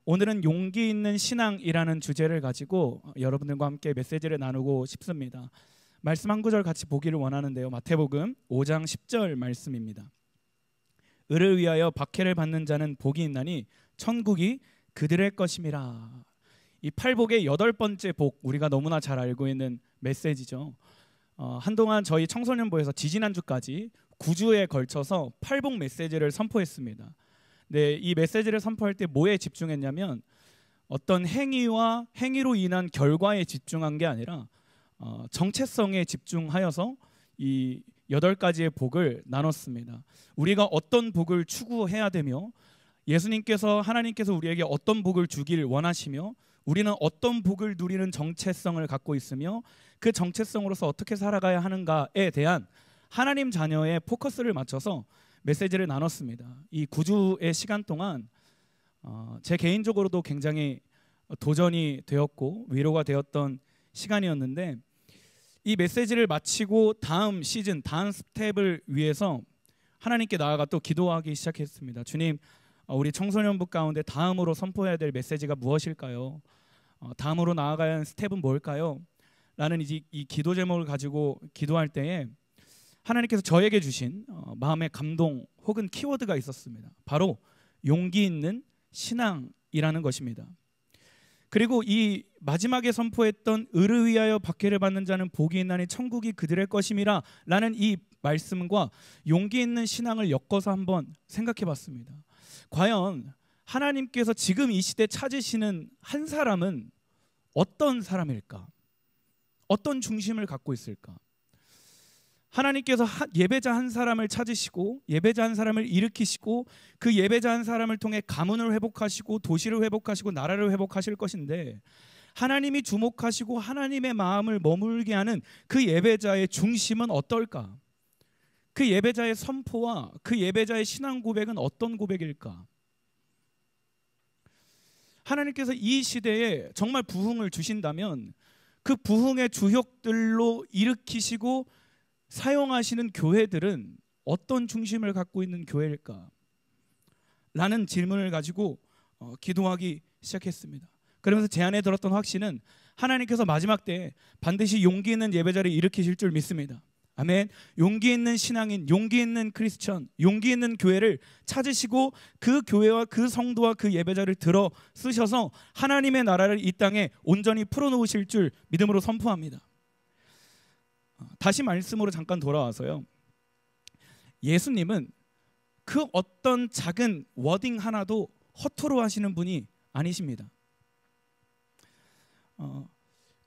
오늘은 용기 있는 신앙이라는 주제를 가지고 여러분들과 함께 메시지를 나누고 싶습니다. 말씀 한 구절 같이 보기를 원하는데요. 마태복음 5장 10절 말씀입니다. 의를 위하여 박해를 받는 자는 복이 있나니 천국이 그들의 것임이라. 이 팔복의 8번째 복, 우리가 너무나 잘 알고 있는 메시지죠. 한동안 저희 청소년부에서 지지난주까지 9주에 걸쳐서 팔복 메시지를 선포했습니다. 네, 이 메시지를 선포할 때 뭐에 집중했냐면 어떤 행위와 행위로 인한 결과에 집중한 게 아니라 정체성에 집중하여서 이 8가지의 복을 나눴습니다. 우리가 어떤 복을 추구해야 되며 하나님께서 우리에게 어떤 복을 주길 원하시며 우리는 어떤 복을 누리는 정체성을 갖고 있으며 그 정체성으로서 어떻게 살아가야 하는가에 대한 하나님 자녀의 포커스를 맞춰서 메시지를 나눴습니다. 이 9주의 시간 동안 제 개인적으로도 굉장히 도전이 되었고 위로가 되었던 시간이었는데, 이 메시지를 마치고 다음 시즌, 다음 스텝을 위해서 하나님께 나아가 또 기도하기 시작했습니다. 주님, 우리 청소년부 가운데 다음으로 선포해야 될 메시지가 무엇일까요? 다음으로 나아가야 하는 스텝은 뭘까요? 라는 이 기도 제목을 가지고 기도할 때에 하나님께서 저에게 주신 마음의 감동 혹은 키워드가 있었습니다. 바로 용기 있는 신앙이라는 것입니다. 그리고 이 마지막에 선포했던 의를 위하여 박해를 받는 자는 복이 있나니 천국이 그들의 것임이라 라는 이 말씀과 용기 있는 신앙을 엮어서 한번 생각해 봤습니다. 과연 하나님께서 지금 이 시대 찾으시는 한 사람은 어떤 사람일까? 어떤 중심을 갖고 있을까? 하나님께서 예배자 한 사람을 찾으시고 예배자 한 사람을 일으키시고 그 예배자 한 사람을 통해 가문을 회복하시고 도시를 회복하시고 나라를 회복하실 것인데, 하나님이 주목하시고 하나님의 마음을 머물게 하는 그 예배자의 중심은 어떨까? 그 예배자의 선포와 그 예배자의 신앙 고백은 어떤 고백일까? 하나님께서 이 시대에 정말 부흥을 주신다면 그 부흥의 주역들로 일으키시고 사용하시는 교회들은 어떤 중심을 갖고 있는 교회일까? 라는 질문을 가지고 기도하기 시작했습니다. 그러면서 제 안에 들었던 확신은 하나님께서 마지막 때에 반드시 용기 있는 예배자를 일으키실 줄 믿습니다. 아멘. 용기 있는 신앙인, 용기 있는 크리스천, 용기 있는 교회를 찾으시고 그 교회와 그 성도와 그 예배자를 들어 쓰셔서 하나님의 나라를 이 땅에 온전히 풀어놓으실 줄 믿음으로 선포합니다. 다시 말씀으로 잠깐 돌아와서요. 예수님은 그 어떤 작은 워딩 하나도 허투루 하시는 분이 아니십니다.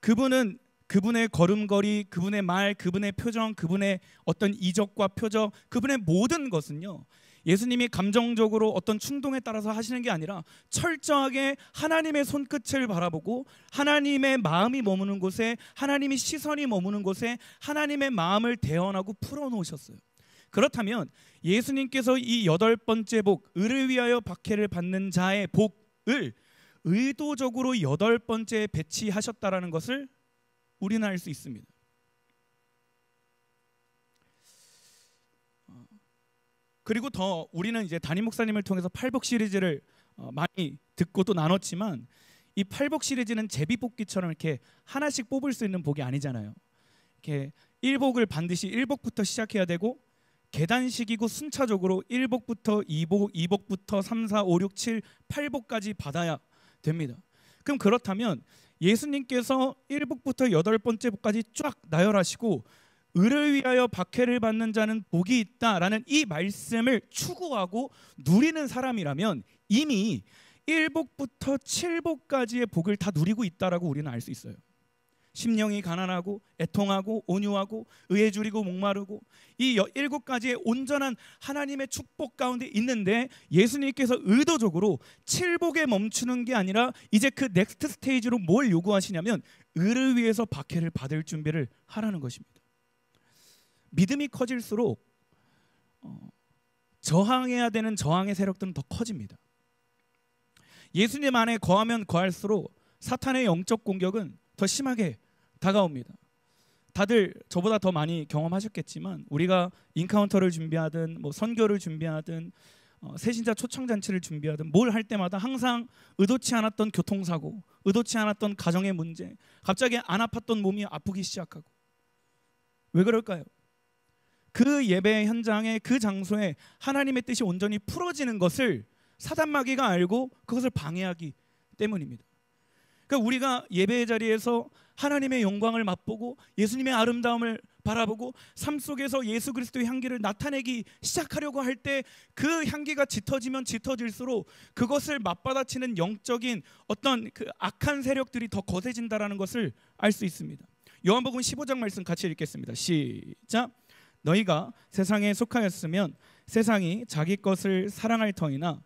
그분은 그분의 걸음걸이, 그분의 말, 그분의 표정, 그분의 어떤 이적과 표적, 그분의 모든 것은요, 예수님이 감정적으로 어떤 충동에 따라서 하시는 게 아니라 철저하게 하나님의 손끝을 바라보고 하나님의 마음이 머무는 곳에, 하나님의 시선이 머무는 곳에 하나님의 마음을 대언하고 풀어놓으셨어요. 그렇다면 예수님께서 이 8번째 복, 의를 위하여 박해를 받는 자의 복을 의도적으로 8번째에 배치하셨다라는 것을 우리는 알 수 있습니다. 그리고 더 우리는 이제 담임 목사님을 통해서 팔복 시리즈를 많이 듣고 또 나눴지만, 이 팔복 시리즈는 제비뽑기처럼 이렇게 하나씩 뽑을 수 있는 복이 아니잖아요. 이렇게 1복을 반드시 1복부터 시작해야 되고 계단식이고 순차적으로 1복부터 2복, 2복부터 3, 4, 5, 6, 7, 8복까지 받아야 됩니다. 그럼 그렇다면 예수님께서 1복부터 8번째 복까지 쫙 나열하시고 의를 위하여 박해를 받는 자는 복이 있다라는 이 말씀을 추구하고 누리는 사람이라면 이미 1복부터 7복까지의 복을 다 누리고 있다라고 우리는 알 수 있어요. 심령이 가난하고 애통하고 온유하고 의에 줄이고 목마르고 이 7가지의 온전한 하나님의 축복 가운데 있는데, 예수님께서 의도적으로 7복에 멈추는 게 아니라 이제 그 넥스트 스테이지로 뭘 요구하시냐면 의를 위해서 박해를 받을 준비를 하라는 것입니다. 믿음이 커질수록 저항해야 되는 저항의 세력들은 더 커집니다. 예수님 안에 거하면 거할수록 사탄의 영적 공격은 더 심하게 다가옵니다. 다들 저보다 더 많이 경험하셨겠지만 우리가 인카운터를 준비하든 선교를 준비하든 새신자 초청잔치를 준비하든 뭘 할 때마다 항상 의도치 않았던 교통사고, 의도치 않았던 가정의 문제, 갑자기 안 아팠던 몸이 아프기 시작하고. 왜 그럴까요? 그 예배 현장에, 그 장소에 하나님의 뜻이 온전히 풀어지는 것을 사단마귀가 알고 그것을 방해하기 때문입니다. 그러니까 우리가 예배의 자리에서 하나님의 영광을 맛보고 예수님의 아름다움을 바라보고 삶 속에서 예수 그리스도의 향기를 나타내기 시작하려고 할 때 그 향기가 짙어지면 짙어질수록 그것을 맞받아치는 영적인 어떤 그 악한 세력들이 더 거세진다라는 것을 알 수 있습니다. 요한복음 15장 말씀 같이 읽겠습니다. 시작. 너희가 세상에 속하였으면 세상이 자기 것을 사랑할 터이나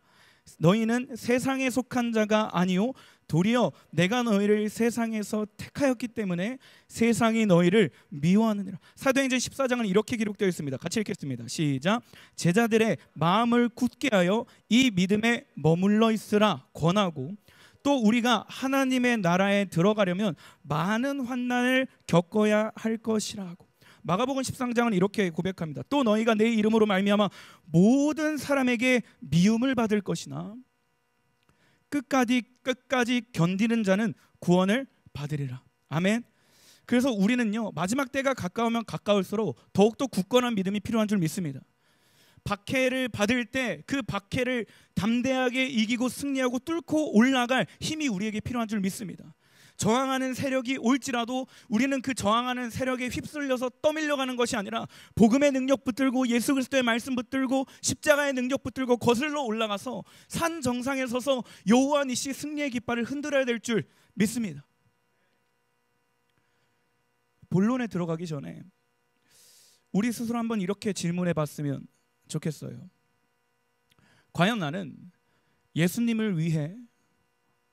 너희는 세상에 속한 자가 아니요 도리어 내가 너희를 세상에서 택하였기 때문에 세상이 너희를 미워하느니라. 사도행전 14장은 이렇게 기록되어 있습니다. 같이 읽겠습니다. 시작. 제자들의 마음을 굳게 하여 이 믿음에 머물러 있으라 권하고 또 우리가 하나님의 나라에 들어가려면 많은 환난을 겪어야 할 것이라 하고. 마가복음 13장은 이렇게 고백합니다. 또 너희가 내 이름으로 말미암아 모든 사람에게 미움을 받을 것이나 끝까지 견디는 자는 구원을 받으리라. 아멘. 그래서 우리는요, 마지막 때가 가까우면 가까울수록 더욱더 굳건한 믿음이 필요한 줄 믿습니다. 박해를 받을 때 그 박해를 담대하게 이기고 승리하고 뚫고 올라갈 힘이 우리에게 필요한 줄 믿습니다. 저항하는 세력이 올지라도 우리는 그 저항하는 세력에 휩쓸려서 떠밀려가는 것이 아니라 복음의 능력 붙들고 예수 그리스도의 말씀 붙들고 십자가의 능력 붙들고 거슬러 올라가서 산 정상에 서서 여호와 니시 승리의 깃발을 흔들어야 될 줄 믿습니다. 본론에 들어가기 전에 우리 스스로 한번 이렇게 질문해 봤으면 좋겠어요. 과연 나는 예수님을 위해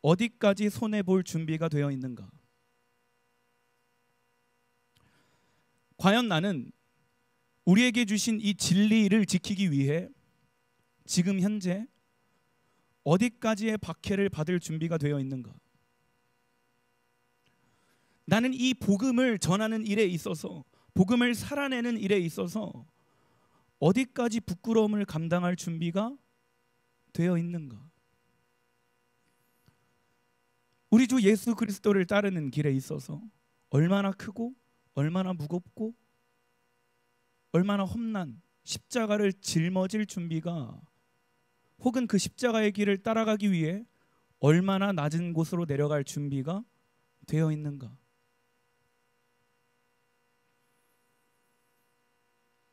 어디까지 손해볼 준비가 되어 있는가? 과연 나는 우리에게 주신 이 진리를 지키기 위해 지금 현재 어디까지의 박해를 받을 준비가 되어 있는가? 나는 이 복음을 전하는 일에 있어서, 복음을 살아내는 일에 있어서 어디까지 부끄러움을 감당할 준비가 되어 있는가? 우리 주 예수 그리스도를 따르는 길에 있어서 얼마나 크고 얼마나 무겁고 얼마나 험난 십자가를 짊어질 준비가, 혹은 그 십자가의 길을 따라가기 위해 얼마나 낮은 곳으로 내려갈 준비가 되어 있는가?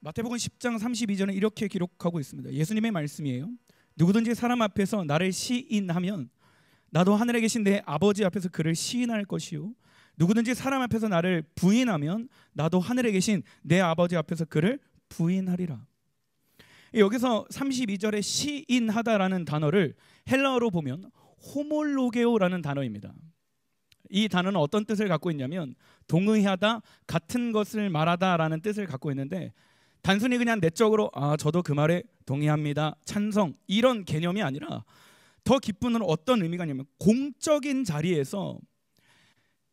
마태복음 10장 32절은 이렇게 기록하고 있습니다. 예수님의 말씀이에요. 누구든지 사람 앞에서 나를 시인하면 나도 하늘에 계신 내 아버지 앞에서 그를 시인할 것이요 누구든지 사람 앞에서 나를 부인하면 나도 하늘에 계신 내 아버지 앞에서 그를 부인하리라. 여기서 32절에 시인하다라는 단어를 헬라어로 보면 호몰로게오라는 단어입니다. 이 단어는 어떤 뜻을 갖고 있냐면 동의하다, 같은 것을 말하다라는 뜻을 갖고 있는데, 단순히 그냥 내적으로 저도 그 말에 동의합니다, 찬성, 이런 개념이 아니라 더 깊은 어떤 의미가 있냐면 공적인 자리에서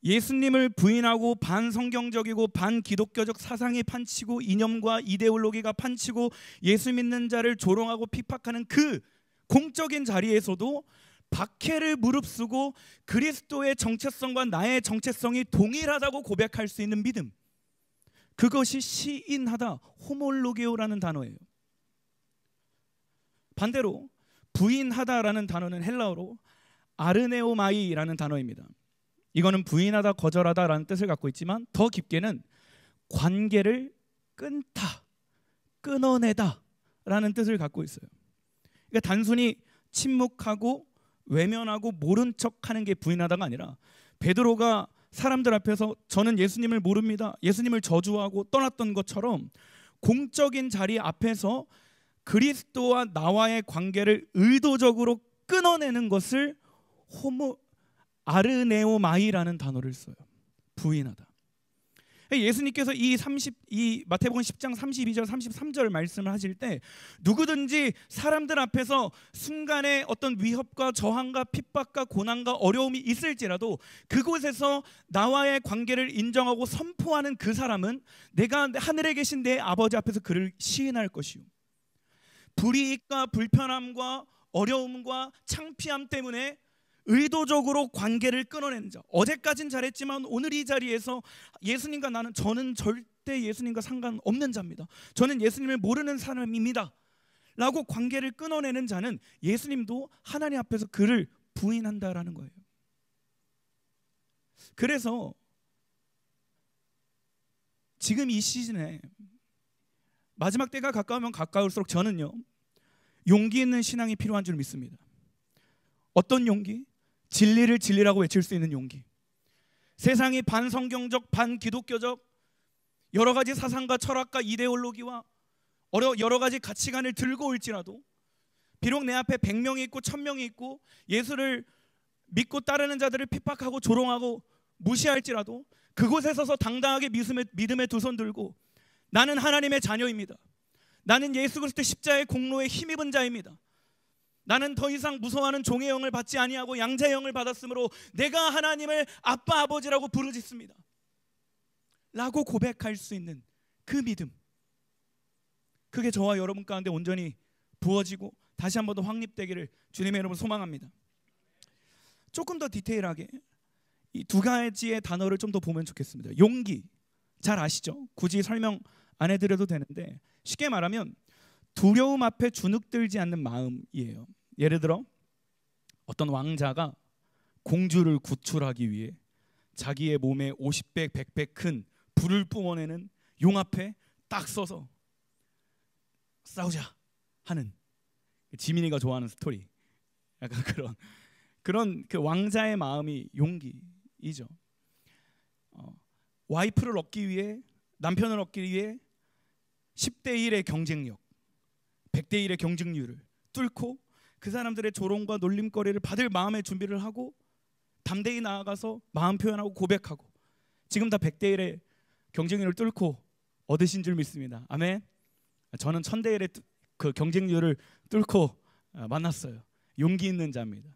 예수님을 부인하고 반성경적이고 반기독교적 사상이 판치고 이념과 이데올로기가 판치고 예수 믿는 자를 조롱하고 핍박하는 그 공적인 자리에서도 박해를 무릅쓰고 그리스도의 정체성과 나의 정체성이 동일하다고 고백할 수 있는 믿음, 그것이 시인하다, 호몰로게오라는 단어예요. 반대로 부인하다라는 단어는 헬라어로 아르네오마이라는 단어입니다. 이거는 부인하다, 거절하다라는 뜻을 갖고 있지만 더 깊게는 관계를 끊다, 끊어내다라는 뜻을 갖고 있어요. 그러니까 단순히 침묵하고 외면하고 모른 척하는 게 부인하다가 아니라, 베드로가 사람들 앞에서 저는 예수님을 모릅니다, 예수님을 저주하고 떠났던 것처럼 공적인 자리 앞에서 그리스도와 나와의 관계를 의도적으로 끊어내는 것을 아르네오마이라는 단어를 써요. 부인하다. 예수님께서 이 마태복음 10장 32절 33절 말씀을 하실 때 누구든지 사람들 앞에서 순간에 어떤 위협과 저항과 핍박과 고난과 어려움이 있을지라도 그곳에서 나와의 관계를 인정하고 선포하는 그 사람은 내가 하늘에 계신 내 아버지 앞에서 그를 시인할 것이요 불이익과 불편함과 어려움과 창피함 때문에 의도적으로 관계를 끊어내는 자. 어제까진 잘했지만 오늘 이 자리에서 예수님과 저는 절대 예수님과 상관없는 자입니다. 저는 예수님을 모르는 사람입니다 라고 관계를 끊어내는 자는 예수님도 하나님 앞에서 그를 부인한다라는 거예요. 그래서 지금 이 시즌에 마지막 때가 가까우면 가까울수록 저는요, 용기 있는 신앙이 필요한 줄 믿습니다. 어떤 용기? 진리를 진리라고 외칠 수 있는 용기. 세상이 반성경적, 반기독교적 여러 가지 사상과 철학과 이데올로기와 여러 가지 가치관을 들고 올지라도, 비록 내 앞에 100명이 있고 1000명이 있고 예수를 믿고 따르는 자들을 핍박하고 조롱하고 무시할지라도 그곳에 서서 당당하게 믿음의 두 손 들고 나는 하나님의 자녀입니다. 나는 예수 그리스도 십자가의 공로에 힘입은 자입니다. 나는 더 이상 무서워하는 종의 영을 받지 아니하고 양자의 영을 받았으므로 내가 하나님을 아빠 아버지라고 부르짖습니다 라고 고백할 수 있는 그 믿음, 그게 저와 여러분 가운데 온전히 부어지고 다시 한 번 더 확립되기를 주님의 이름으로 소망합니다. 조금 더 디테일하게 이 두 가지의 단어를 좀 더 보면 좋겠습니다. 용기, 잘 아시죠? 굳이 설명 안 해드려도 되는데 쉽게 말하면 두려움 앞에 주눅들지 않는 마음이에요. 예를 들어 어떤 왕자가 공주를 구출하기 위해 자기의 몸에 50배, 100배 큰 불을 뿜어내는 용 앞에 딱 서서 싸우자 하는, 지민이가 좋아하는 스토리, 약간 그런 그 왕자의 마음이 용기이죠. 와이프를 얻기 위해, 남편을 얻기 위해 10대 1의 경쟁력, 100대 1의 경쟁률을 뚫고 그 사람들의 조롱과 놀림거리를 받을 마음의 준비를 하고 담대히 나아가서 마음 표현하고 고백하고, 지금 다 100대 1의 경쟁률을 뚫고 얻으신 줄 믿습니다. 아멘. 저는 1000대 1의 그 경쟁률을 뚫고 만났어요. 용기 있는 자입니다.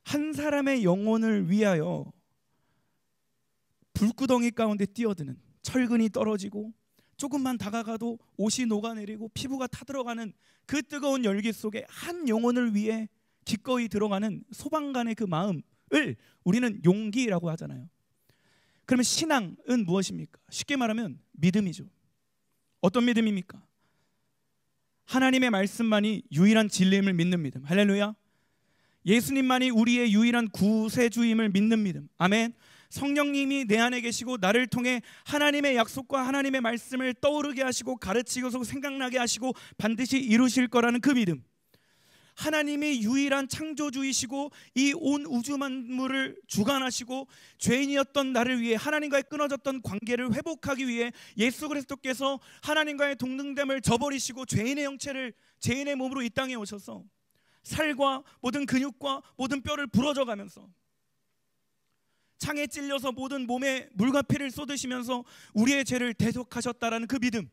한 사람의 영혼을 위하여 불구덩이 가운데 뛰어드는, 철근이 떨어지고 조금만 다가가도 옷이 녹아내리고 피부가 타들어가는 그 뜨거운 열기 속에 한 영혼을 위해 기꺼이 들어가는 소방관의 그 마음을 우리는 용기라고 하잖아요. 그러면 신앙은 무엇입니까? 쉽게 말하면 믿음이죠. 어떤 믿음입니까? 하나님의 말씀만이 유일한 진리임을 믿는 믿음. 할렐루야. 예수님만이 우리의 유일한 구세주임을 믿는 믿음. 아멘. 성령님이 내 안에 계시고 나를 통해 하나님의 약속과 하나님의 말씀을 떠오르게 하시고 가르치고 생각나게 하시고 반드시 이루실 거라는 그 믿음. 하나님이 유일한 창조주이시고 이 온 우주 만물을 주관하시고 죄인이었던 나를 위해 하나님과의 끊어졌던 관계를 회복하기 위해 예수 그리스도께서 하나님과의 동등됨을 저버리시고 죄인의 형체를 죄인의 몸으로 이 땅에 오셔서 살과 모든 근육과 모든 뼈를 부러져 가면서 창에 찔려서 모든 몸에 물과 피를 쏟으시면서 우리의 죄를 대속하셨다라는 그 믿음,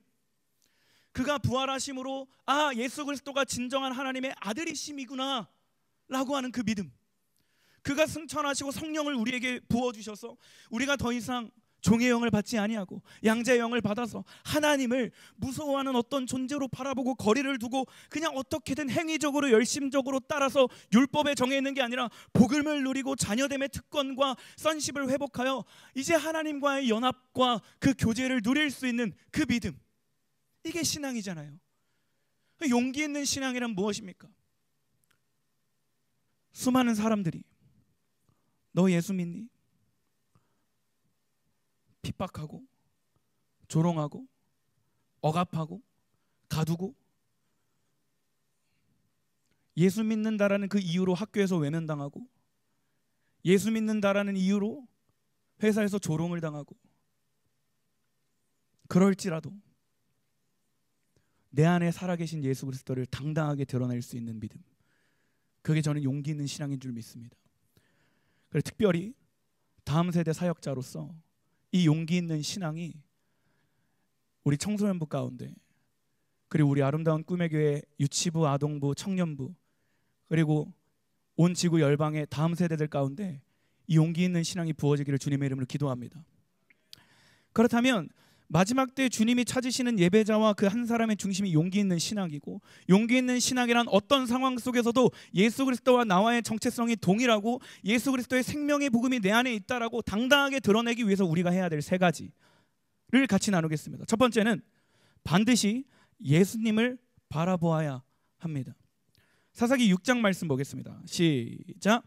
그가 부활하심으로 아, 예수 그리스도가 진정한 하나님의 아들이심이구나 라고 하는 그 믿음, 그가 승천하시고 성령을 우리에게 부어주셔서 우리가 더 이상 종의 영을 받지 아니하고 양자의 영을 받아서 하나님을 무서워하는 어떤 존재로 바라보고 거리를 두고 그냥 어떻게든 행위적으로 열심적으로 따라서 율법에 정해 있는 게 아니라 복음을 누리고 자녀됨의 특권과 선십을 회복하여 이제 하나님과의 연합과 그 교제를 누릴 수 있는 그 믿음, 이게 신앙이잖아요. 용기 있는 신앙이란 무엇입니까? 수많은 사람들이 너 예수 믿니? 핍박하고 조롱하고 억압하고 가두고 예수 믿는다라는 그 이유로 학교에서 외면당하고 예수 믿는다라는 이유로 회사에서 조롱을 당하고, 그럴지라도 내 안에 살아계신 예수 그리스도를 당당하게 드러낼 수 있는 믿음, 그게 저는 용기 있는 신앙인 줄 믿습니다. 그래서 특별히 다음 세대 사역자로서 이 용기 있는 신앙이 우리 청소년부 가운데, 그리고 우리 아름다운 꿈의 교회 유치부, 아동부, 청년부, 그리고 온 지구 열방의 다음 세대들 가운데 이 용기 있는 신앙이 부어지기를 주님의 이름으로 기도합니다. 그렇다면 마지막 때 주님이 찾으시는 예배자와 그 한 사람의 중심이 용기 있는 신학이고, 용기 있는 신학이란 어떤 상황 속에서도 예수 그리스도와 나와의 정체성이 동일하고 예수 그리스도의 생명의 복음이 내 안에 있다라고 당당하게 드러내기 위해서 우리가 해야 될 세 가지를 같이 나누겠습니다. 첫 번째는 반드시 예수님을 바라보아야 합니다. 사사기 6장 말씀 보겠습니다. 시작.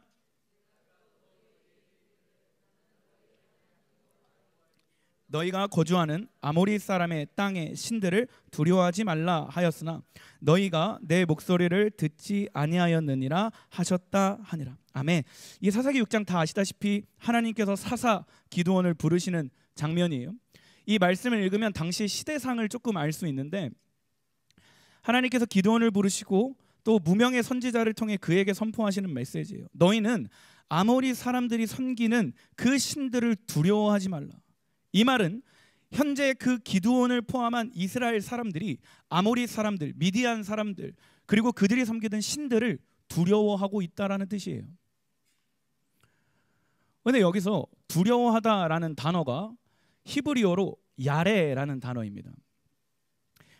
너희가 거주하는 아모리 사람의 땅의 신들을 두려워하지 말라 하였으나 너희가 내 목소리를 듣지 아니하였느니라 하셨다 하니라. 아멘. 이 사사기 6장 다 아시다시피 하나님께서 사사 기드온을 부르시는 장면이에요. 이 말씀을 읽으면 당시 시대상을 조금 알 수 있는데, 하나님께서 기드온을 부르시고 또 무명의 선지자를 통해 그에게 선포하시는 메시지예요. 너희는 아모리 사람들이 섬기는 그 신들을 두려워하지 말라. 이 말은 현재 그 기드온을 포함한 이스라엘 사람들이 아모리 사람들, 미디안 사람들, 그리고 그들이 섬기던 신들을 두려워하고 있다라는 뜻이에요. 그런데 여기서 두려워하다라는 단어가 히브리어로 야레라는 단어입니다.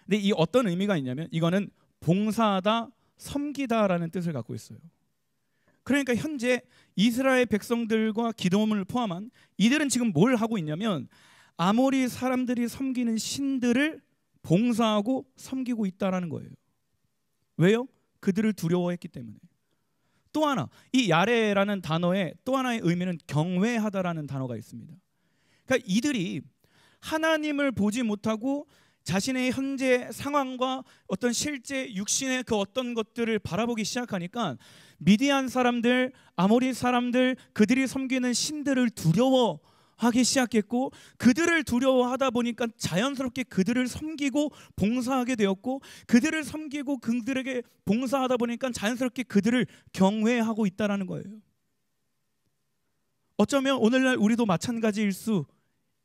근데 이 어떤 의미가 있냐면 이거는 봉사하다, 섬기다라는 뜻을 갖고 있어요. 그러니까 현재 이스라엘 백성들과 기드온을 포함한 이들은 지금 뭘 하고 있냐면 아모리 사람들이 섬기는 신들을 봉사하고 섬기고 있다라는 거예요. 왜요? 그들을 두려워했기 때문에. 또 하나, 이 야레라는 단어의 또 하나의 의미는 경외하다라는 단어가 있습니다. 그러니까 이들이 하나님을 보지 못하고 자신의 현재 상황과 어떤 실제 육신의 그 어떤 것들을 바라보기 시작하니까 미디안 사람들, 아모리 사람들, 그들이 섬기는 신들을 두려워하기 시작했고, 그들을 두려워하다 보니까 자연스럽게 그들을 섬기고 봉사하게 되었고, 그들을 섬기고 그들에게 봉사하다 보니까 자연스럽게 그들을 경외하고 있다라는 거예요. 어쩌면 오늘날 우리도 마찬가지일 수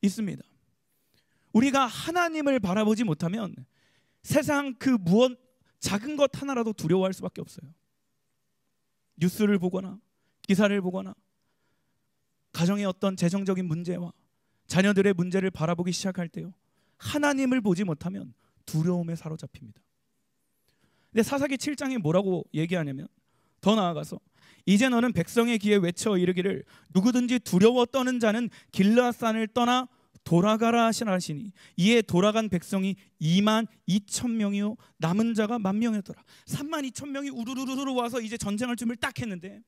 있습니다. 우리가 하나님을 바라보지 못하면 세상 그 무엇 작은 것 하나라도 두려워할 수밖에 없어요. 뉴스를 보거나 기사를 보거나 가정의 어떤 재정적인 문제와 자녀들의 문제를 바라보기 시작할 때요, 하나님을 보지 못하면 두려움에 사로잡힙니다. 근데 사사기 7장에 뭐라고 얘기하냐면, 더 나아가서 이제 너는 백성의 귀에 외쳐 이르기를 누구든지 두려워 떠는 자는 길르앗산을 떠나 돌아가라 하시니 이에 돌아간 백성이 22,000명이요 남은 자가 10,000명이었더라. 32,000명이 우르르르 와서 이제 전쟁할 준비를 딱 했는데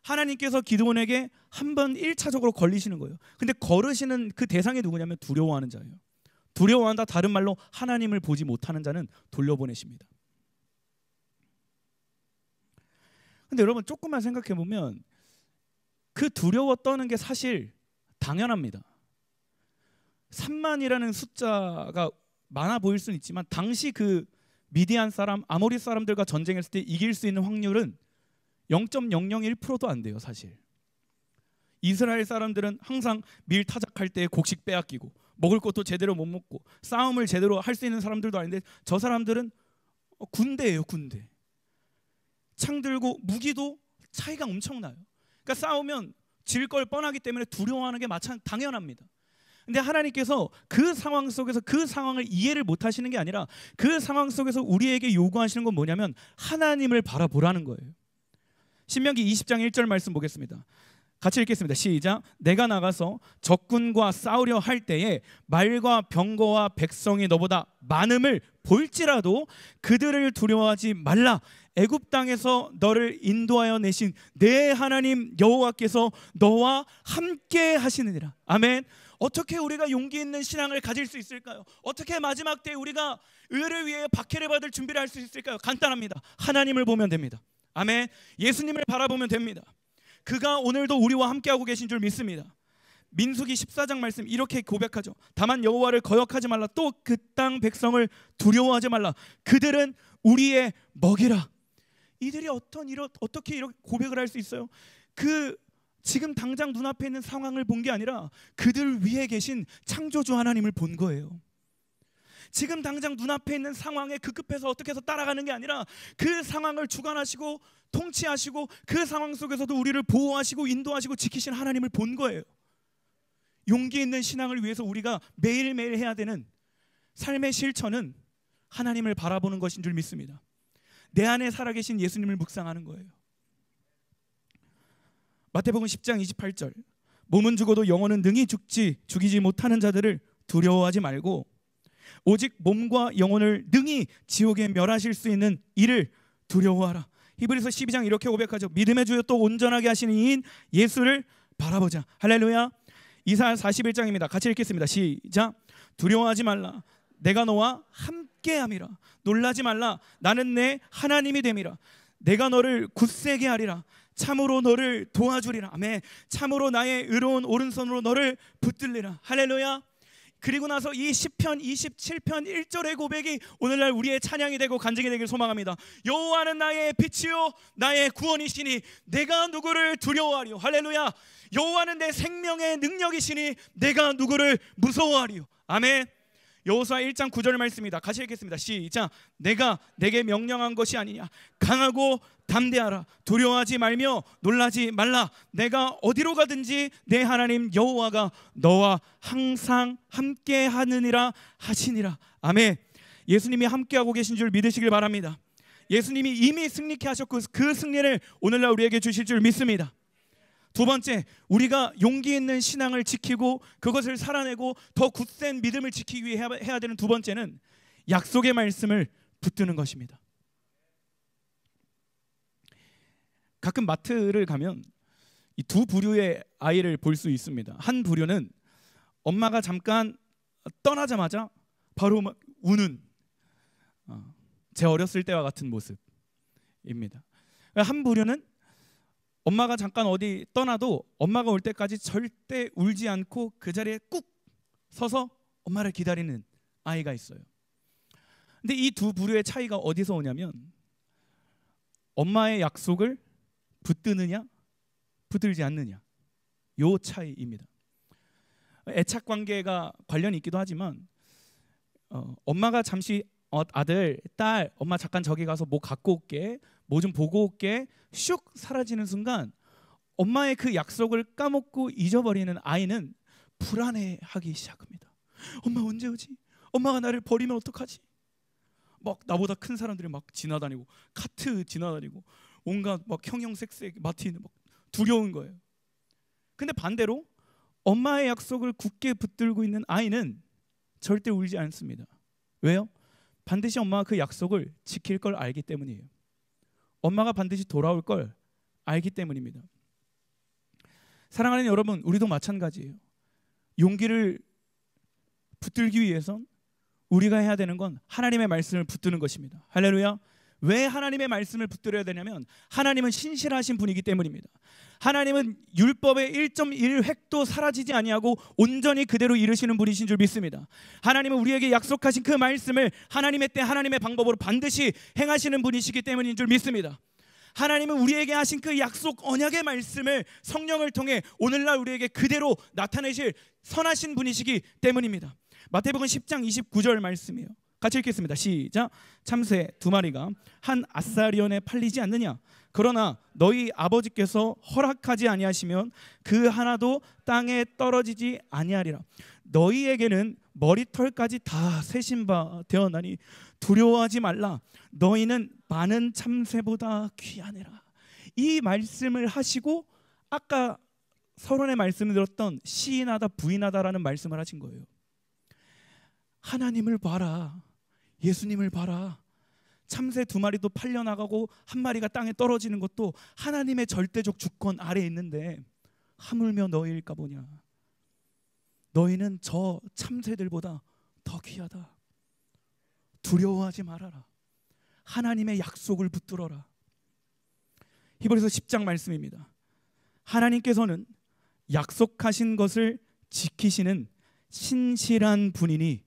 하나님께서 기드온에게 한번 1차적으로 걸리시는 거예요. 근데 걸으시는 그 대상이 누구냐면 두려워하는 자예요. 두려워한다, 다른 말로 하나님을 보지 못하는 자는 돌려보내십니다. 근데 여러분 조금만 생각해 보면 그 두려워 떠는 게 사실 당연합니다. 3만이라는 숫자가 많아 보일 수는 있지만 당시 그 미디안 사람, 아모리 사람들과 전쟁했을 때 이길 수 있는 확률은 0.001%도 안 돼요. 사실 이스라엘 사람들은 항상 밀 타작할 때 곡식 빼앗기고 먹을 것도 제대로 못 먹고 싸움을 제대로 할 수 있는 사람들도 아닌데, 저 사람들은 군대예요. 군대. 창 들고 무기도 차이가 엄청나요. 그러니까 싸우면 질 걸 뻔하기 때문에 두려워하는 게 당연합니다. 근데 하나님께서 그 상황 속에서 그 상황을 이해를 못 하시는 게 아니라 그 상황 속에서 우리에게 요구하시는 건 뭐냐면 하나님을 바라보라는 거예요. 신명기 20장 1절 말씀 보겠습니다. 같이 읽겠습니다. 시작. 내가 나가서 적군과 싸우려 할 때에 말과 병거와 백성이 너보다 많음을 볼지라도 그들을 두려워하지 말라. 애굽 땅에서 너를 인도하여 내신 내 하나님 여호와께서 너와 함께 하시느니라. 아멘. 어떻게 우리가 용기 있는 신앙을 가질 수 있을까요? 어떻게 마지막 때에 우리가 의를 위해 박해를 받을 준비를 할 수 있을까요? 간단합니다. 하나님을 보면 됩니다. 아멘. 예수님을 바라보면 됩니다. 그가 오늘도 우리와 함께하고 계신 줄 믿습니다. 민수기 14장 말씀 이렇게 고백하죠. 다만 여호와를 거역하지 말라. 또 그 땅 백성을 두려워하지 말라. 그들은 우리의 먹이라. 이들이 어떻게 이렇게 고백을 할 수 있어요? 지금 당장 눈앞에 있는 상황을 본 게 아니라 그들 위에 계신 창조주 하나님을 본 거예요. 지금 당장 눈앞에 있는 상황에 급급해서 어떻게 해서 따라가는 게 아니라 그 상황을 주관하시고 통치하시고 그 상황 속에서도 우리를 보호하시고 인도하시고 지키신 하나님을 본 거예요. 용기 있는 신앙을 위해서 우리가 매일매일 해야 되는 삶의 실천은 하나님을 바라보는 것인 줄 믿습니다. 내 안에 살아계신 예수님을 묵상하는 거예요. 마태복음 10장 28절, 몸은 죽어도 영혼은 능히 죽이지 못하는 자들을 두려워하지 말고 오직 몸과 영혼을 능히 지옥에 멸하실 수 있는 이를 두려워하라. 히브리서 12장 이렇게 고백하죠. 믿음의 주요 또 온전하게 하시는 이인 예수를 바라보자. 할렐루야. 이사야 41장입니다. 같이 읽겠습니다. 시작. 두려워하지 말라. 내가 너와 함께함이라. 놀라지 말라. 나는 내 하나님이 됨이라. 내가 너를 굳세게 하리라. 참으로 너를 도와주리라. 아멘. 참으로 나의 의로운 오른손으로 너를 붙들리라. 할렐루야. 그리고 나서 이 시편 27편 1절의 고백이 오늘날 우리의 찬양이 되고 간증이 되길 소망합니다. 여호와는 나의 빛이요 나의 구원이시니 내가 누구를 두려워하리요. 할렐루야. 여호와는 내 생명의 능력이시니 내가 누구를 무서워하리요. 아멘. 여호수아 1장 9절 말씀입니다. 같이 읽겠습니다. 시작. 내가 내게 명령한 것이 아니냐. 강하고 담대하라. 두려워하지 말며 놀라지 말라. 내가 어디로 가든지 내 하나님 여호와가 너와 항상 함께 하느니라 하시니라. 아멘. 예수님이 함께하고 계신 줄 믿으시길 바랍니다. 예수님이 이미 승리케 하셨고 그 승리를 오늘날 우리에게 주실 줄 믿습니다. 두 번째, 우리가 용기 있는 신앙을 지키고 그것을 살아내고 더 굳센 믿음을 지키기 위해 해야 되는 두 번째는 약속의 말씀을 붙드는 것입니다. 가끔 마트를 가면 이 두 부류의 아이를 볼 수 있습니다. 한 부류는 엄마가 잠깐 떠나자마자 바로 막 우는 제 어렸을 때와 같은 모습입니다. 한 부류는 엄마가 잠깐 어디 떠나도 엄마가 올 때까지 절대 울지 않고 그 자리에 꾹 서서 엄마를 기다리는 아이가 있어요. 근데 이 두 부류의 차이가 어디서 오냐면 엄마의 약속을 붙드느냐 붙들지 않느냐, 요 차이입니다. 애착 관계가 관련이 있기도 하지만 엄마가 잠시 아들, 딸, 엄마 잠깐 저기 가서 뭐 갖고 올게, 뭐 좀 보고 올게 슉 사라지는 순간 엄마의 그 약속을 까먹고 잊어버리는 아이는 불안해하기 시작합니다. 엄마 언제 오지? 엄마가 나를 버리면 어떡하지? 막 나보다 큰 사람들이 막 지나다니고 카트 지나다니고 온갖 막 형형색색 마티는 막 두려운 거예요. 근데 반대로 엄마의 약속을 굳게 붙들고 있는 아이는 절대 울지 않습니다. 왜요? 반드시 엄마가 그 약속을 지킬 걸 알기 때문이에요. 엄마가 반드시 돌아올 걸 알기 때문입니다. 사랑하는 여러분, 우리도 마찬가지예요. 용기를 붙들기 위해선 우리가 해야 되는 건 하나님의 말씀을 붙드는 것입니다. 할렐루야. 왜 하나님의 말씀을 붙들어야 되냐면 하나님은 신실하신 분이기 때문입니다. 하나님은 율법의 1.1획도 사라지지 아니하고 온전히 그대로 이루시는 분이신 줄 믿습니다. 하나님은 우리에게 약속하신 그 말씀을 하나님의 때 하나님의 방법으로 반드시 행하시는 분이시기 때문인 줄 믿습니다. 하나님은 우리에게 하신 그 약속 언약의 말씀을 성령을 통해 오늘날 우리에게 그대로 나타내실 선하신 분이시기 때문입니다. 마태복음 10장 29절 말씀이에요. 같이 읽겠습니다. 시작. 참새 두 마리가 한 아사리온에 팔리지 않느냐? 그러나 너희 아버지께서 허락하지 아니하시면 그 하나도 땅에 떨어지지 아니하리라. 너희에게는 머리털까지 다 세신 바 되었나니 두려워하지 말라. 너희는 많은 참새보다 귀하니라. 이 말씀을 하시고 아까 서론의 말씀을 들었던 시인하다 부인하다라는 말씀을 하신 거예요. 하나님을 봐라. 예수님을 봐라. 참새 두 마리도 팔려나가고 한 마리가 땅에 떨어지는 것도 하나님의 절대적 주권 아래에 있는데 하물며 너희일까 보냐. 너희는 저 참새들보다 더 귀하다. 두려워하지 말아라. 하나님의 약속을 붙들어라. 히브리서 10장 말씀입니다. 하나님께서는 약속하신 것을 지키시는 신실한 분이니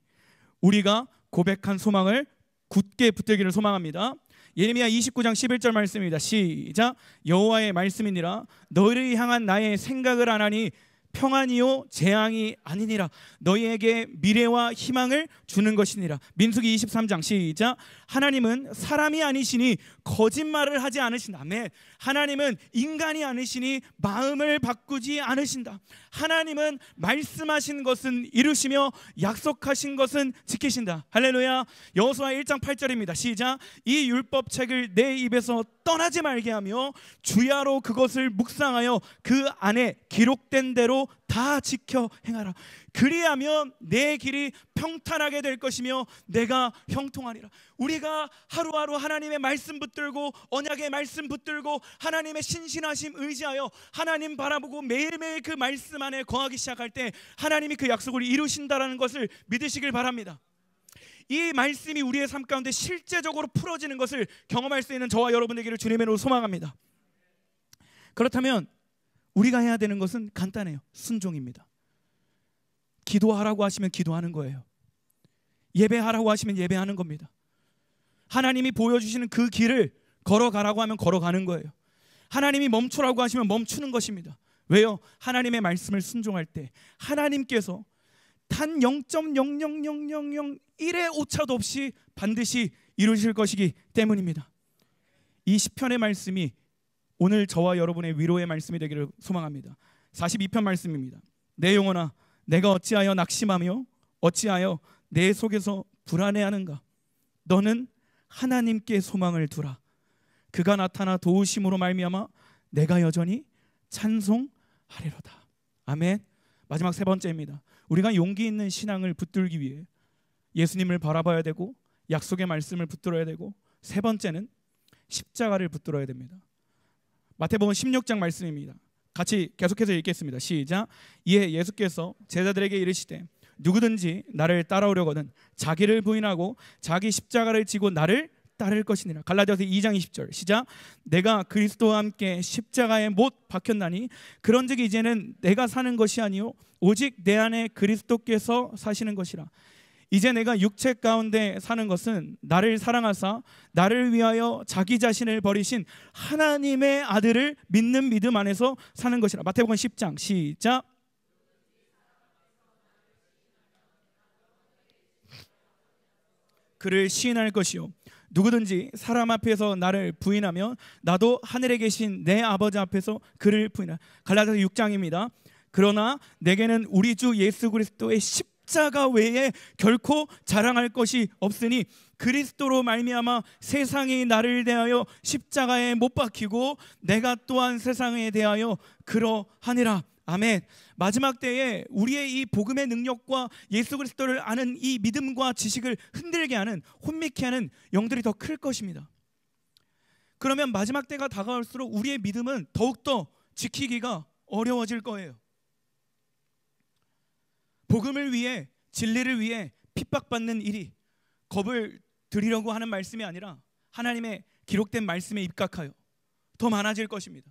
우리가 고백한 소망을 굳게 붙들기를 소망합니다. 예레미야 29장 11절 말씀입니다. 시작. 여호와의 말씀이니라. 너희를 향한 나의 생각을 아나니 평안이요 재앙이 아니니라. 너희에게 미래와 희망을 주는 것이니라. 민수기 23장 시작. 하나님은 사람이 아니시니 거짓말을 하지 않으신다. 아멘. 하나님은 인간이 아니시니 마음을 바꾸지 않으신다. 하나님은 말씀하신 것은 이루시며 약속하신 것은 지키신다. 할렐루야. 여호수아 1장 8절입니다. 시작. 이 율법책을 내 입에서 떠나지 말게 하며 주야로 그것을 묵상하여 그 안에 기록된 대로 다 지켜 행하라. 그리하면 내 길이 평탄하게 될 것이며 내가 형통하리라. 우리가 하루하루 하나님의 말씀 붙들고 언약의 말씀 붙들고 하나님의 신실하심 의지하여 하나님 바라보고 매일매일 그 말씀 안에 거하기 시작할 때 하나님이 그 약속을 이루신다라는 것을 믿으시길 바랍니다. 이 말씀이 우리의 삶 가운데 실제적으로 풀어지는 것을 경험할 수 있는 저와 여러분 되기를 주님의 이름으로 소망합니다. 그렇다면 우리가 해야 되는 것은 간단해요. 순종입니다. 기도하라고 하시면 기도하는 거예요. 예배하라고 하시면 예배하는 겁니다. 하나님이 보여주시는 그 길을 걸어가라고 하면 걸어가는 거예요. 하나님이 멈추라고 하시면 멈추는 것입니다. 왜요? 하나님의 말씀을 순종할 때 하나님께서 단 0.00001의 오차도 없이 반드시 이루실 것이기 때문입니다. 이 시편의 말씀이 오늘 저와 여러분의 위로의 말씀이 되기를 소망합니다. 42편 말씀입니다. 내 영혼아 내가 어찌하여 낙심하며 어찌하여 내 속에서 불안해하는가. 너는 하나님께 소망을 두라. 그가 나타나 도우심으로 말미암아 내가 여전히 찬송하리로다. 아멘. 마지막 세 번째입니다. 우리가 용기 있는 신앙을 붙들기 위해 예수님을 바라봐야 되고 약속의 말씀을 붙들어야 되고 세 번째는 십자가를 붙들어야 됩니다. 마태복음 16장 말씀입니다. 같이 계속해서 읽겠습니다. 시작. 이에 예수께서 제자들에게 이르시되 누구든지 나를 따라오려거든 자기를 부인하고 자기 십자가를 지고 나를 따를 것이니라. 갈라디아서 2장 20절 시작. 내가 그리스도와 함께 십자가에 못 박혔나니 그런즉 이제는 내가 사는 것이 아니요 오직 내 안에 그리스도께서 사시는 것이라. 이제 내가 육체 가운데 사는 것은 나를 사랑하사 나를 위하여 자기 자신을 버리신 하나님의 아들을 믿는 믿음 안에서 사는 것이라. 마태복음 10장 시작. 그를 시인할 것이요 누구든지 사람 앞에서 나를 부인하면 나도 하늘에 계신 내 아버지 앞에서 그를 부인하라. 갈라디아서 6장입니다. 그러나 내게는 우리 주 예수 그리스도의 십자가 외에 결코 자랑할 것이 없으니 그리스도로 말미암아 세상이 나를 대하여 십자가에 못 박히고 내가 또한 세상에 대하여 그러하니라. 아멘. 마지막 때에 우리의 이 복음의 능력과 예수 그리스도를 아는 이 믿음과 지식을 흔들게 하는 혼미케 하는 영들이 더 클 것입니다. 그러면 마지막 때가 다가올수록 우리의 믿음은 더욱더 지키기가 어려워질 거예요. 복음을 위해 진리를 위해 핍박받는 일이 겁을 들이려고 하는 말씀이 아니라 하나님의 기록된 말씀에 입각하여 더 많아질 것입니다.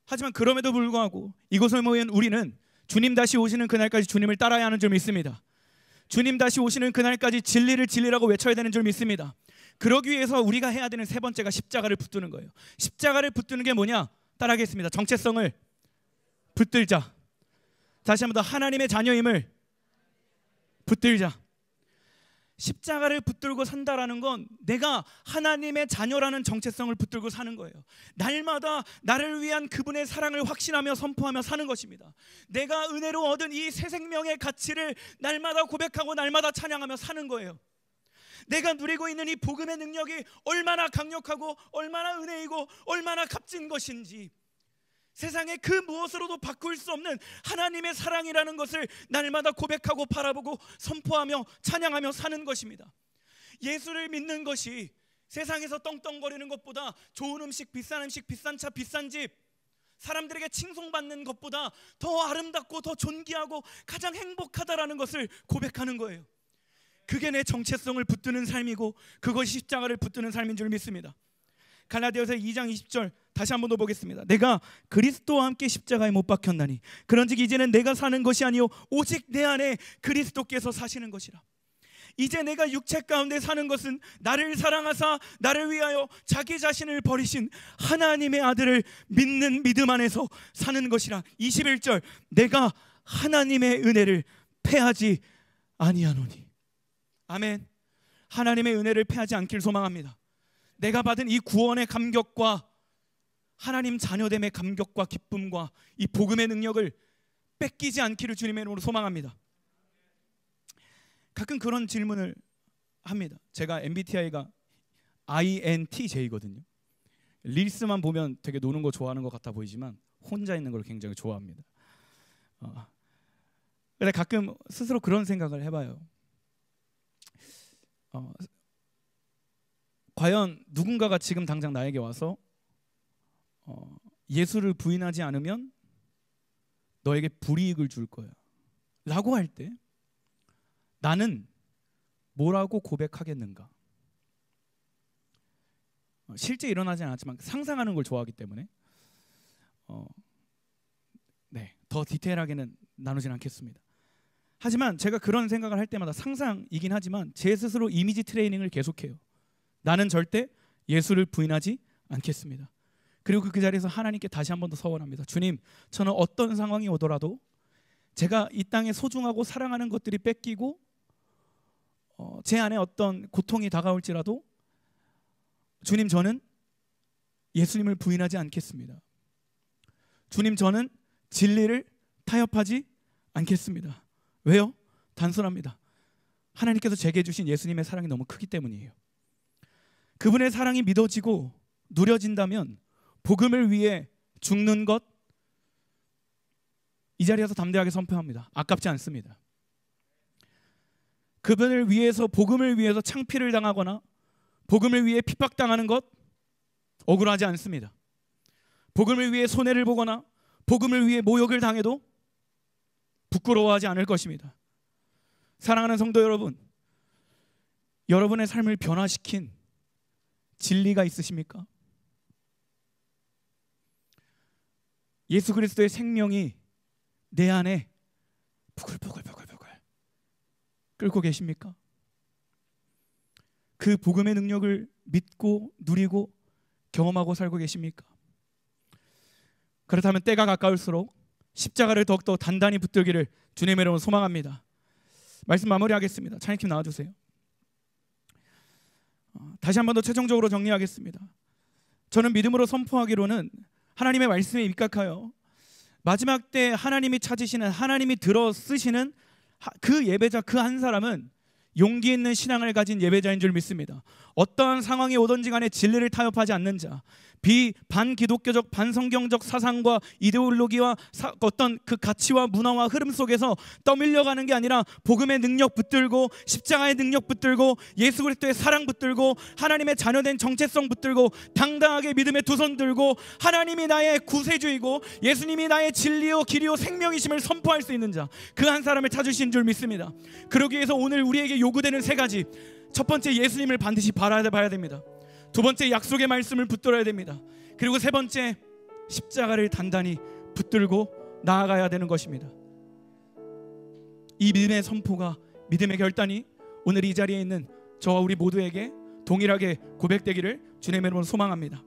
하지만 그럼에도 불구하고 이곳에 모인 우리는 주님 다시 오시는 그날까지 주님을 따라야 하는 줄 믿습니다. 주님 다시 오시는 그날까지 진리를 진리라고 외쳐야 되는 줄 믿습니다. 그러기 위해서 우리가 해야 되는 세 번째가 십자가를 붙드는 거예요. 십자가를 붙드는 게 뭐냐? 따라하겠습니다. 정체성을 붙들자. 다시 한번 더 하나님의 자녀임을 붙들자. 십자가를 붙들고 산다라는 건 내가 하나님의 자녀라는 정체성을 붙들고 사는 거예요. 날마다 나를 위한 그분의 사랑을 확신하며 선포하며 사는 것입니다. 내가 은혜로 얻은 이 새 생명의 가치를 날마다 고백하고 날마다 찬양하며 사는 거예요. 내가 누리고 있는 이 복음의 능력이 얼마나 강력하고 얼마나 은혜이고 얼마나 값진 것인지 세상의 그 무엇으로도 바꿀 수 없는 하나님의 사랑이라는 것을 날마다 고백하고 바라보고 선포하며 찬양하며 사는 것입니다. 예수를 믿는 것이 세상에서 떵떵거리는 것보다 좋은 음식, 비싼 차, 비싼 집, 사람들에게 칭송받는 것보다 더 아름답고 더 존귀하고 가장 행복하다라는 것을 고백하는 거예요. 그게 내 정체성을 붙드는 삶이고 그것이 십자가를 붙드는 삶인 줄 믿습니다. 갈라디아서 2장 20절 다시 한번 더 보겠습니다. 내가 그리스도와 함께 십자가에 못 박혔나니 그런즉 이제는 내가 사는 것이 아니요 오직 내 안에 그리스도께서 사시는 것이라. 이제 내가 육체 가운데 사는 것은 나를 사랑하사 나를 위하여 자기 자신을 버리신 하나님의 아들을 믿는 믿음 안에서 사는 것이라. 21절, 내가 하나님의 은혜를 패하지 아니하노니. 아멘. 하나님의 은혜를 패하지 않길 소망합니다. 내가 받은 이 구원의 감격과 하나님 자녀됨의 감격과 기쁨과 이 복음의 능력을 뺏기지 않기를 주님의 이름으로 소망합니다. 가끔 그런 질문을 합니다. 제가 MBTI가 INTJ거든요. 릴스만 보면 되게 노는 거 좋아하는 것 같아 보이지만 혼자 있는 걸 굉장히 좋아합니다. 근데 가끔 스스로 그런 생각을 해봐요. 과연 누군가가 지금 당장 나에게 와서 예수를 부인하지 않으면 너에게 불이익을 줄 거야 라고 할 때 나는 뭐라고 고백하겠는가? 실제 일어나지 않았지만 상상하는 걸 좋아하기 때문에 더 디테일하게는 나누진 않겠습니다. 하지만 제가 그런 생각을 할 때마다 상상이긴 하지만 제 스스로 이미지 트레이닝을 계속해요. 나는 절대 예수를 부인하지 않겠습니다. 그리고 그 자리에서 하나님께 다시 한 번 더 서원합니다. 주님, 저는 어떤 상황이 오더라도 제가 이 땅에 소중하고 사랑하는 것들이 뺏기고 제 안에 어떤 고통이 다가올지라도 주님, 저는 예수님을 부인하지 않겠습니다. 주님, 저는 진리를 타협하지 않겠습니다. 왜요? 단순합니다. 하나님께서 제게 주신 예수님의 사랑이 너무 크기 때문이에요. 그분의 사랑이 믿어지고 누려진다면 복음을 위해 죽는 것, 이 자리에서 담대하게 선포합니다. 아깝지 않습니다. 그분을 위해서, 복음을 위해서 창피를 당하거나 복음을 위해 핍박당하는 것 억울하지 않습니다. 복음을 위해 손해를 보거나 복음을 위해 모욕을 당해도 부끄러워하지 않을 것입니다. 사랑하는 성도 여러분, 여러분의 삶을 변화시킨 진리가 있으십니까? 예수 그리스도의 생명이 내 안에 부글부글부글부글 끓고 계십니까? 그 복음의 능력을 믿고 누리고 경험하고 살고 계십니까? 그렇다면 때가 가까울수록 십자가를 더욱더 단단히 붙들기를 주님의 이름으로 소망합니다. 말씀 마무리하겠습니다. 찬양팀 나와주세요. 다시 한 번 더 최종적으로 정리하겠습니다. 저는 믿음으로 선포하기로는 하나님의 말씀에 입각하여 마지막 때 하나님이 찾으시는, 하나님이 들어 쓰시는 그 예배자, 그 한 사람은 용기 있는 신앙을 가진 예배자인 줄 믿습니다. 어떠한 상황이 오든지 간에 진리를 타협하지 않는 자, 반기독교적 반성경적 사상과 이데올로기와 어떤 그 가치와 문화와 흐름 속에서 떠밀려가는 게 아니라 복음의 능력 붙들고 십자가의 능력 붙들고 예수 그리스도의 사랑 붙들고 하나님의 자녀된 정체성 붙들고 당당하게 믿음의 두 손 들고 하나님이 나의 구세주이고 예수님이 나의 진리요 길이요 생명이심을 선포할 수 있는 자, 그 한 사람을 찾으신 줄 믿습니다. 그러기 위해서 오늘 우리에게 요구되는 세 가지. 첫 번째, 예수님을 반드시 바라봐야 됩니다. 두 번째, 약속의 말씀을 붙들어야 됩니다. 그리고 세 번째, 십자가를 단단히 붙들고 나아가야 되는 것입니다. 이 믿음의 선포가, 믿음의 결단이 오늘 이 자리에 있는 저와 우리 모두에게 동일하게 고백되기를 주님의 이름으로 소망합니다.